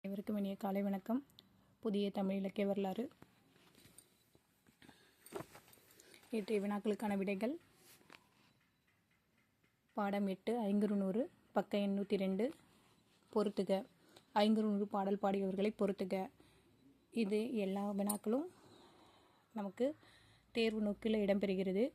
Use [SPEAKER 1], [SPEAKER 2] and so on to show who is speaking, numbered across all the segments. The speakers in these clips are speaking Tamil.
[SPEAKER 1] அனைவருக்கும் இனிய காலை வணக்கம். புதிய தமிழ் இலக்கிய வரலாறு. இன்றைய வினாக்களுக்கான விடைகள். பாடம் 8 500 பக்க எண் 102 பொறுத்துக. 500 பாடல் பாடியவர்களை பொறுத்துக. இது எல்லா வினாக்களும் நமக்கு தேர்வு நோக்கில் இடம்பெறுகிறது.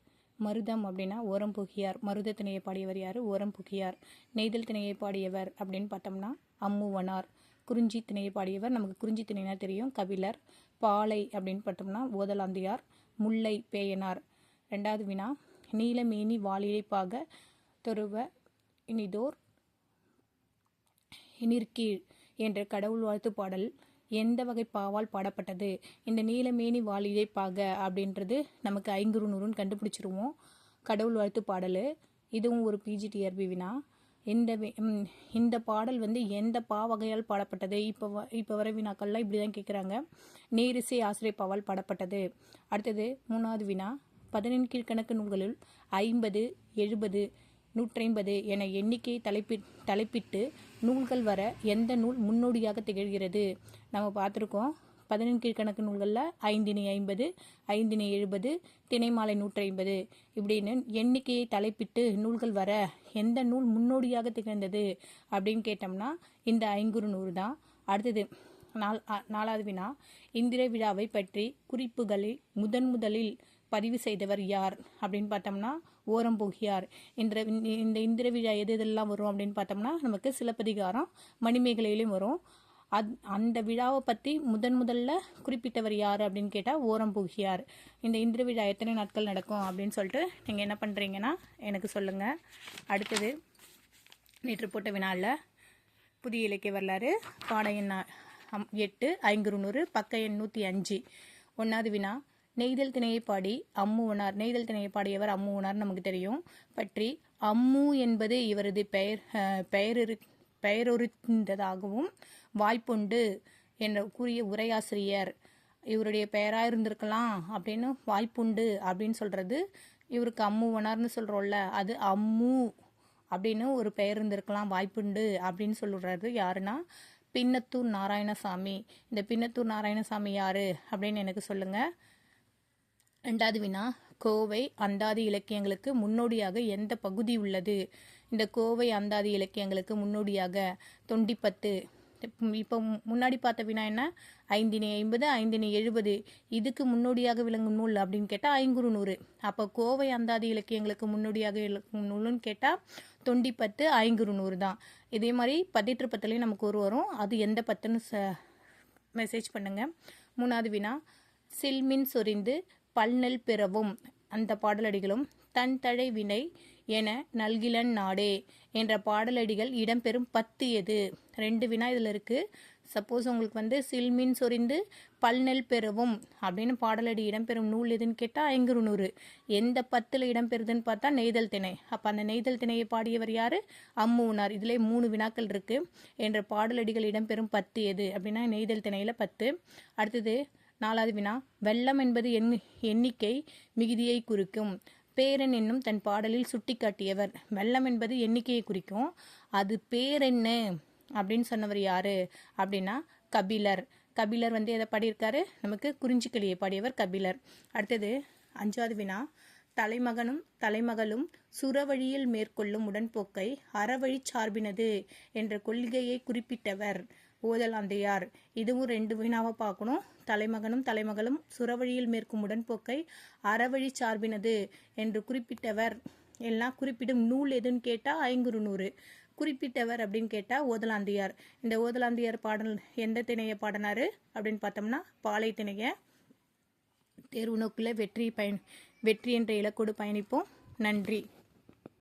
[SPEAKER 1] மருதம் அப்படின்னா ஓரம் புகியார். மருத திணையை பாடியவர் யார்? ஓரம் புகியார். நெய்தல் திணையை பாடியவர் அப்படின்னு பார்த்தோம்னா அம்முவனார். குறிஞ்சி திணையை பாடியவர் நமக்கு குறிஞ்சி திணைனா தெரியும், கபிலர். பாலை அப்படின்னு பார்த்தோம்னா ஓதலாந்தியார். முல்லை பேயனார். 2வது வினா, நீலமேனி வாலிழைப்பாக தொருவ இனிதோர் இனிர்கீழ் என்ற கடவுள் வாழ்த்து பாடல் எந்த வகை பாவால் பாடப்பட்டது? இந்த நீலமேனி வாலிழைப்பாக அப்படின்றது நமக்கு 500 கண்டுபிடிச்சிருவோம். கடவுள் வாழ்த்து பாடல். இதுவும் ஒரு பிஜிடிஆர்பி வினா. இந்த பாடல் எந்த பா வகையால் பாடப்பட்டது? இப்போ வர வினாக்கள்லாம் இப்படி தான் கேட்குறாங்க. நேரிசை ஆசிரியப்பாவால் பாடப்பட்டது. அடுத்தது 3வது வினா, 15 கீழ்கணக்கு நூல்களில் 50, 70, 150 என எண்ணிக்கையை தலைப்பிட்டு நூல்கள் வர எந்த நூல் முன்னோடியாக திகழ்கிறது? நம்ம பார்த்துருக்கோம். 15 கீழ்கணக்கு நூல்களில் 5 50, 5 70, திணைமாலை 150 இப்படின்னு எண்ணிக்கையை தலைப்பிட்டு நூல்கள் வர எந்த நூல் முன்னோடியாக திகழ்ந்தது அப்படின்னு கேட்டோம்னா இந்த 500 தான். அடுத்தது 4வது வினா, இந்திர விழாவை பற்றி குறிப்புகளை முதலில் பதிவு செய்தவர் யார் அப்படின்னு பார்த்தோம்னா ஓரம் புகியார். இந்த இந்திர விழா எதெல்லாம் வரும் அப்படின்னு பார்த்தோம்னா நமக்கு சிலப்பதிகாரம், மணிமேகலையிலும் வரும். அந்த விழாவை பற்றி முதல்ல குறிப்பிட்டவர் யார் அப்படின்னு கேட்டால் ஓரம் புகியார். இந்த இந்திர விழா எத்தனை நாட்கள் நடக்கும் அப்படின்னு சொல்லிட்டு நீங்கள் என்ன பண்ணுறீங்கன்னா எனக்கு சொல்லுங்கள். அடுத்தது நேற்று போட்ட வினாவில் புதிய இலக்கிய வரலாறு பாடம் எண் 8 500 பக்க எண் 105 1வது வினா, நெய்தல் திணையை பாடி அம்முவனார். நெய்தல் திணையை பாடியவர் அம்முவனார் நமக்கு தெரியும். பற்றி அம்மு என்பது இவரது பெயரொருந்ததாகவும் வாய்ப்புண்டு என்ற கூறிய உரையாசிரியர். இவருடைய பெயராக இருந்திருக்கலாம் அப்படின்னு வாய்ப்புண்டு அப்படின்னு சொல்கிறது. இவருக்கு அம்முவனார்னு சொல்கிறோம்ல, அது அம்மு அப்படின்னு ஒரு பெயர் இருந்திருக்கலாம், வாய்ப்புண்டு அப்படின்னு சொல்லுறது யாருன்னா பின்னத்தூர் நாராயணசாமி. இந்த பின்னத்தூர் நாராயணசாமி யாரு அப்படின்னு எனக்கு சொல்லுங்கள். 2வது வினா, கோவை அந்தாதி இலக்கியங்களுக்கு முன்னோடியாக எந்த பகுதி உள்ளது? இந்த கோவை அந்தாதி இலக்கியங்களுக்கு முன்னோடியாக தொண்டிப்பத்து. இப்போ முன்னாடி பார்த்த வினா என்ன? 5 50, 5 70 இதுக்கு முன்னோடியாக விளங்கும் நூல் அப்படின்னு கேட்டால் 500. அப்போ கோவை அந்தாதி இலக்கியங்களுக்கு முன்னோடியாக விளங்கும் நூல்னு கேட்டால் தொண்டிப்பத்து 500 தான். இதே மாதிரி பதிற்று பத்துலேயும் நமக்கு வரும். அது எந்த பத்துன்னு மெசேஜ் பண்ணுங்க. 3வது வினா, சில்மின் சொரிந்து பல்நெல் பிறவும் அந்த பாடலடிகளும் தன் தழை வினை என நல்கிலன் நாடே என்ற பாடலடிகள் இடம்பெறும் 10 எது? 2 வினா இதில் இருக்குது. சப்போஸ் உங்களுக்கு சில்மின் சொரிந்து பல்நெல் பெறவும் அப்படின்னு பாடலடி இடம்பெறும் நூல் எதுன்னு கேட்டால் 500. எந்த 10ல் இடம்பெறுதுன்னு பார்த்தா நெய்தல் திணை. அப்போ அந்த நெய்தல் திணையை பாடியவர் யார்? அம்முவனார். இதிலே 3 வினாக்கள் இருக்குது. என்ற பாடலடிகள் இடம்பெறும் 10 எது அப்படின்னா நெய்தல் திணையில் 10. அடுத்தது 4வது வினா, வெள்ளம் என்பது எண்ணிக்கை மிகுதியை குறிக்கும். பேரன் என்னும் தன் பாடலில் சுட்டி காட்டியவர். வெள்ளம் என்பது எண்ணிக்கையை குறிக்கும், அது பேரென்ன அப்படின்னு சொன்னவர் யாரு அப்படின்னா கபிலர். கபிலர் எதை பாடியிருக்காரு? நமக்கு குறிஞ்சிக்கிளியை பாடியவர் கபிலர். அடுத்தது 5வது வினா, தலைமகளும் சுரவழியில் மேற்கொள்ளும் உடன்போக்கை அறவழி சார்பினது என்ற கொள்கையை குறிப்பிட்டவர் ஓதலாந்தையார். இதுவும் 2 வினாவை பார்க்கணும். தலைமகனும் சுரவழியில் மேற்கும் உடன்போக்கை அறவழி சார்பினது என்று குறிப்பிட்டவர் எல்லாம் குறிப்பிடும் நூல் எதுன்னு கேட்டால் 500. குறிப்பிட்டவர் அப்படின்னு கேட்டால் ஓதலாந்தியார். இந்த ஓதலாந்தியார் பாடல் எந்த திணையை பாடினாரு அப்படின்னு பார்த்தோம்னா பாலை திணையை. தேர்வு நோக்கில் வெற்றி என்ற இலக்கோடு பயணிப்போம். நன்றி.